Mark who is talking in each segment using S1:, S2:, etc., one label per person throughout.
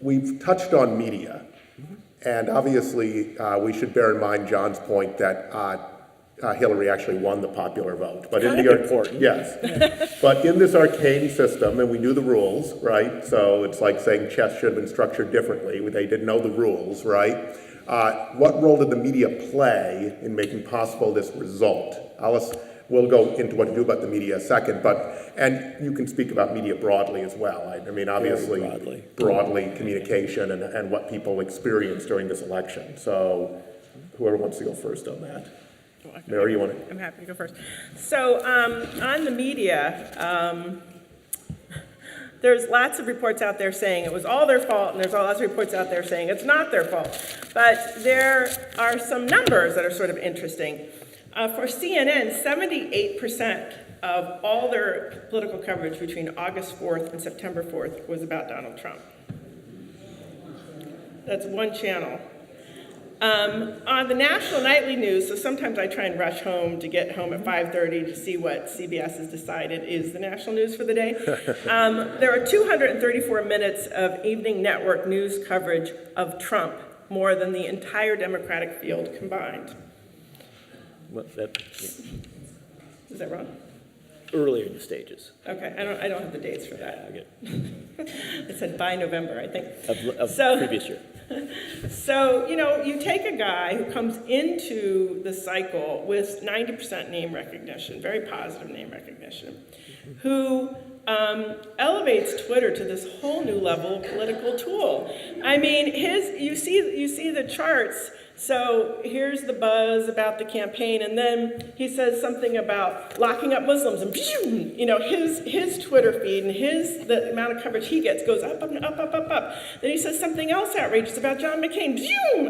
S1: we've touched on media, and obviously we should bear in mind John's point that Hillary actually won the popular vote. But in the
S2: important.
S1: Yes, but in this arcane system, and we knew the rules, right? So it's like saying chess should have been structured differently. They didn't know the rules, right? What role did the media play in making possible this result? Alice, we'll go into what to do about the media in a second, and you can speak about media broadly as well. I mean, obviously, broadly communication and what people experienced during this election. So whoever wants to go first on that. Mary, you want to?
S3: I'm happy to go first. So on the media, there's lots of reports out there saying it was all their fault, and there's lots of reports out there saying it's not their fault. But there are some numbers that are sort of interesting. For CNN, 78% of all their political coverage between August 4th and September 4th was about Donald Trump. That's one channel. On the national nightly news, so sometimes I try and rush home to get home at 5:30 to see what CBS has decided is the national news for the day. There are 234 minutes of evening network news coverage of Trump, more than the entire Democratic field combined. Is that wrong?
S2: Earlier in the stages.
S3: Okay, I don't have the dates for that. It said by November, I think.
S2: Of previous year.
S3: So, you take a guy who comes into the cycle with 90% name recognition, very positive name recognition, who elevates Twitter to this whole new level of political tool. I mean, you see the charts. So here's the buzz about the campaign, and then he says something about locking up Muslims, and his Twitter feed and the amount of coverage he gets goes up, up, up, up, up, up. Then he says something else outrageous about John McCain,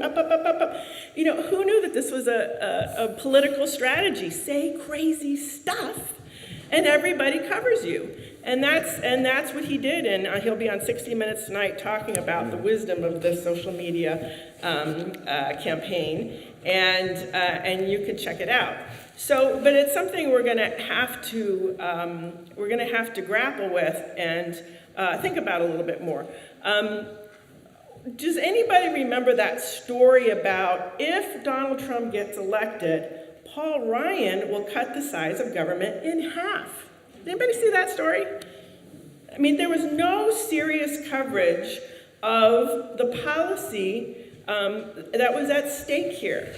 S3: up, up, up, up, up. Who knew that this was a political strategy? Say crazy stuff, and everybody covers you. And that's what he did, and he'll be on 60 Minutes tonight talking about the wisdom of the social media campaign, and you can check it out. So, but it's something we're going to have to grapple with and think about a little bit more. Does anybody remember that story about if Donald Trump gets elected, Paul Ryan will cut the size of government in half? Did anybody see that story? I mean, there was no serious coverage of the policy that was at stake here.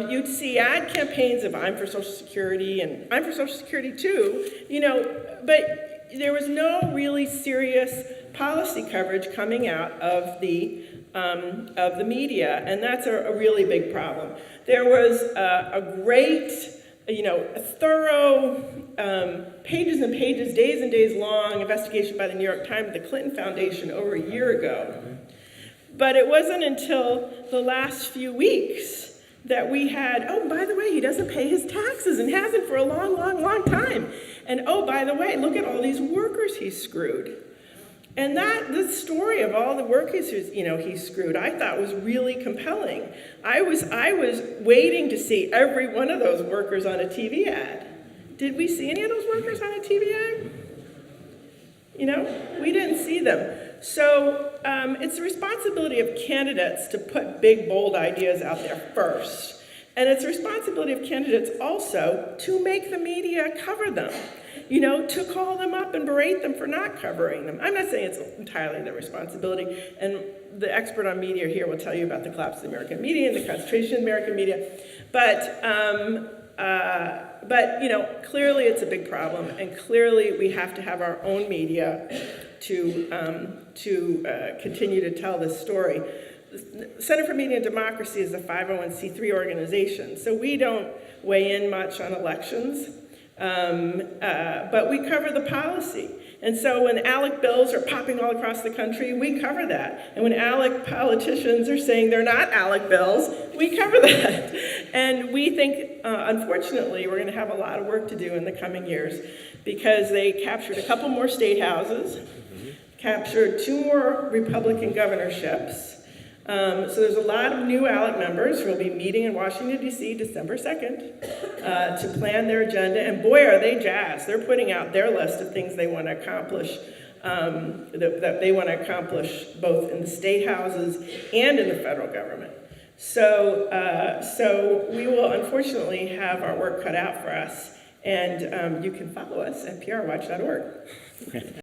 S3: You'd see ad campaigns of I'm for Social Security and I'm for Social Security too, but there was no really serious policy coverage coming out of the media, and that's a really big problem. There was a great, a thorough, pages and pages, days and days long investigation by the New York Times, the Clinton Foundation, over a year ago. But it wasn't until the last few weeks that we had, oh, by the way, he doesn't pay his taxes and hasn't for a long, long, long time. And oh, by the way, look at all these workers he screwed. And the story of all the workers he screwed, I thought was really compelling. I was waiting to see every one of those workers on a TV ad. Did we see any of those workers on a TV ad? We didn't see them. So it's the responsibility of candidates to put big, bold ideas out there first. And it's the responsibility of candidates also to make the media cover them. To call them up and berate them for not covering them. I'm not saying it's entirely their responsibility, and the expert on media here will tell you about the collapse of the American media and the concentration of American media. But clearly it's a big problem, and clearly we have to have our own media to continue to tell this story. The Center for Media and Democracy is a 501c3 organization, so we don't weigh in much on elections. But we cover the policy. And so when ALEC bills are popping all across the country, we cover that. And when ALEC politicians are saying they're not ALEC bills, we cover that. And we think, unfortunately, we're going to have a lot of work to do in the coming years because they captured a couple more state houses, captured 2 more Republican governorships. So there's a lot of new ALEC members who will be meeting in Washington, D.C. December 2nd to plan their agenda. And boy, are they jazzed. They're putting out their list of things they want to accomplish that they want to accomplish both in the state houses and in the federal government. So we will unfortunately have our work cut out for us, and you can follow us at prwatch.org.